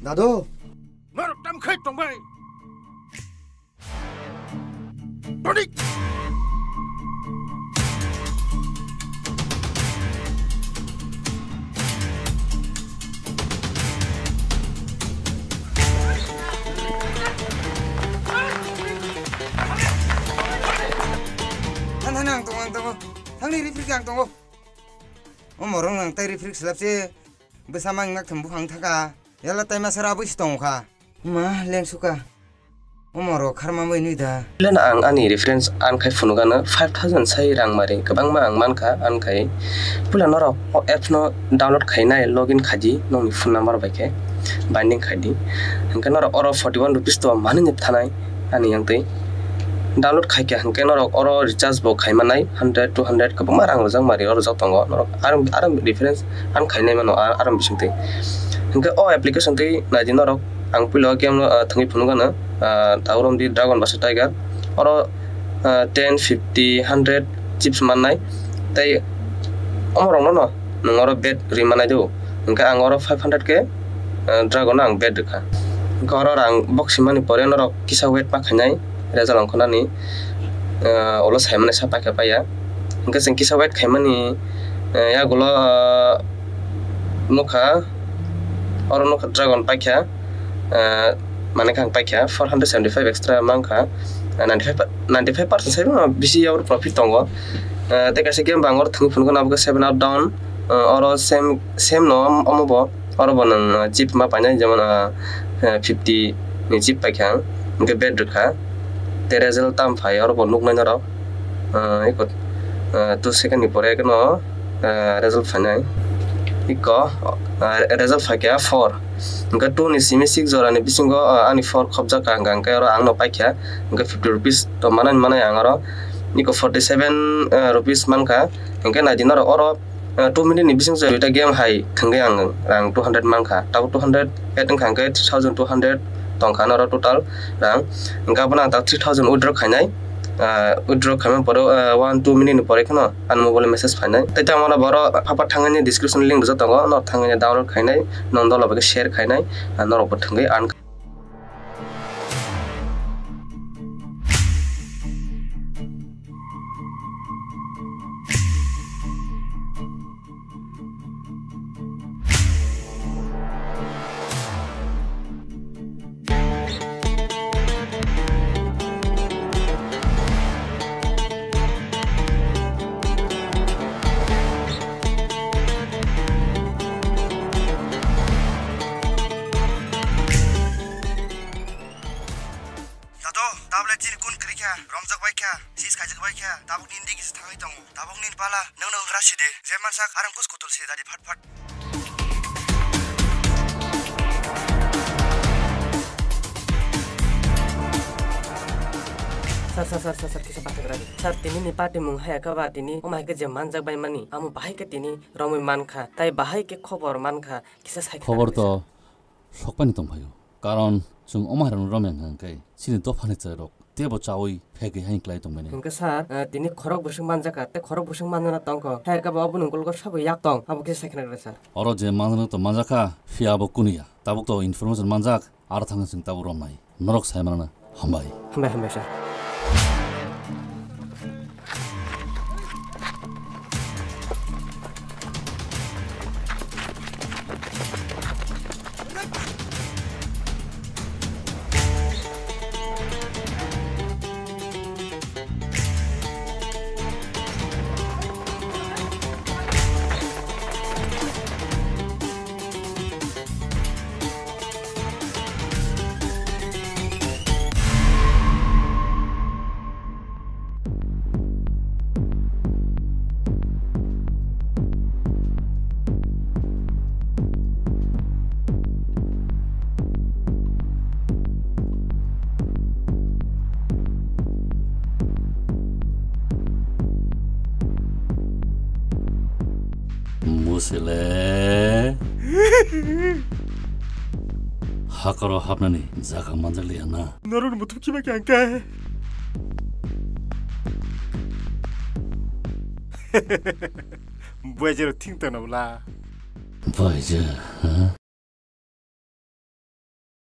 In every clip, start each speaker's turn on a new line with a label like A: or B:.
A: 나도
B: Nó trăm khết trong bay. Nó đi.
C: Thằng tunggu. Thằng ini refresh yang tunggu. Orang nang tay refresh selap sih bersama ngak tembu hang thaka. Yala tay masara abu istong ka. Ma leng suka. Omoro karma mo inuida.
D: Lan ang ani reference an kai funugana 5000 sai rang mari kabang ma ang man ka an kai pula noro app no download khai nai login khaji no ni phone number ba ke binding khadi hangka noro oro 41 rupees to mani nip thanai ani yang tai download khai ke hangka noro oro recharge bo khai manai 100 200 kabang ma rang jang mari oro jak tongo noro aram reference an khai nai mano aram bising tai hangka o application tai na di noro ang pulo game no thangi funugana taurom di dragon basa tiger oro 10 50 100 chips manai tai omorong no nongoro bed rimanai do engka ang oro 500 ke dragon ang bed ka engka oro rang box mani pore noro kisa weight pa khanai result ang khonani olo saimane sa pa ya engka sing kisa weight khaimani ya gulo nokha oro nokha dragon paikha mana kang paikha 475 extra mangka 95% sai bisi yaur profit tongo te kase game bangor thung phun ko nabga 7 up down oro same no omobo oro bonang chip ma paina যেমন 50 ni chip paikha nge bed rukha te result tam phai oro bonuk nai naro ikot 2 second ni pore no result phanai iko result phakya 4 engka 2 ni simi 6 jora ni bisingo ani 4 khobja ka gang ka oro ang no paikha engka 50 rupees to manai ang oro iko 47 rupees manka engka na dinaro oro 2 minute ni bising jora game hai thangai ang rang 200 manka tau 200 et engka 3200 tongkha oro total rang engka bana ta 3000 withdraw khainai withdraw khaima poro 1-2 minute ni pore khano an mobile message phainai tai ta mona boro papa thangani description link do tango no thangani download khainai non dolo ba share khainai norok bo thangai an
C: tablet jin kun krikha romjak baikha sis khajak baikha tabuk nin digi thangai tongo tabuk nin pala nang ngrasi de jeman sak aram kus kutul se dadi phat
E: Sar kisah pakai lagi. Sar tini nih pati mung hai kabar tini. Omah ke jaman jak bay mani. Amu bahai ke tini romi man kha. Tai bahai ke khobor man kha. Kisah sai.
F: খবর তো সকপানি তং ভাইও কারণ जों अमारन रमेन हंकै सिनि दफानि चरक तेबो चावै फेगे हाइक्लाइ तंबेने
E: हंके सार तिनी खरक बुसुं मानजाका ते खरक बुसुं मानना तंको हायका बाबु नंगल को सब याक तंग आबो के साइखना रे सार
F: अर जे मानन त मानजाका फियाबो कुनिया ताबुक त इन्फर्मेसन मानजाक आर थांग सिं ताबु रमनाइ नरक साइमाना हम्बाइ
E: सार
F: मुसले हाकरो हापनानि जागा मानजलिया ना
B: 너를 못 웃기밖에 안 까. 뭐야 저러 팅떠나블라.
F: 바이제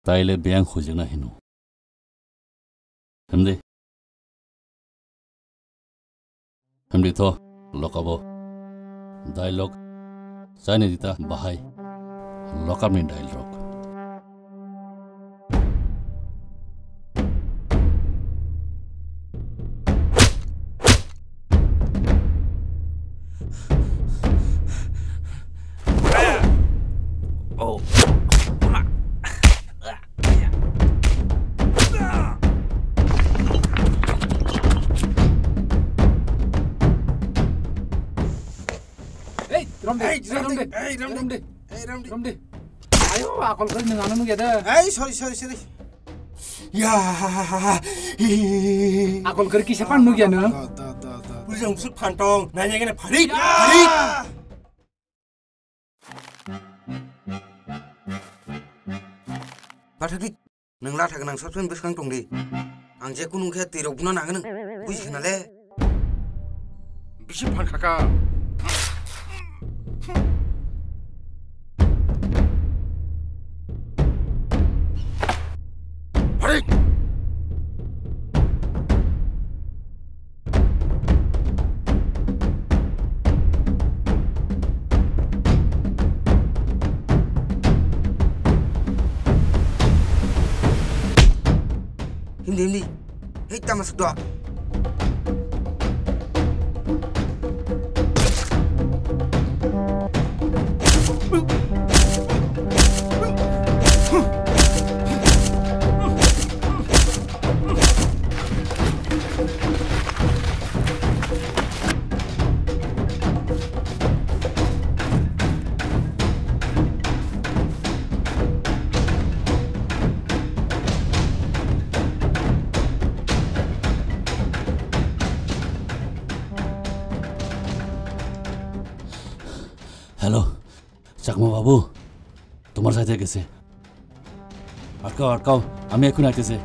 F: তাইলে ব্যাং খুঁজে না হেনু হেমদে হেমদি তো লকাবো ডায়লগ চাইনে দিতা বাহাই লকাবনি dialogue
C: sorry.
B: Ya.
A: Akol ker kisah pan nu giana.
B: Bujang sut pantong. Nanya kena Farid. Farid.
C: Bathakni nang la thak nang sabsen besang tong di. Ang je kunung khe tirok buna nang nang. Buji khana le.
B: Bisi pan kaka. Farid.
C: Hindi. Hei tamas doa.
F: Hello Chakma বাবু তোমার সাথে গেছে আটকাও আমি এখন আইতেছে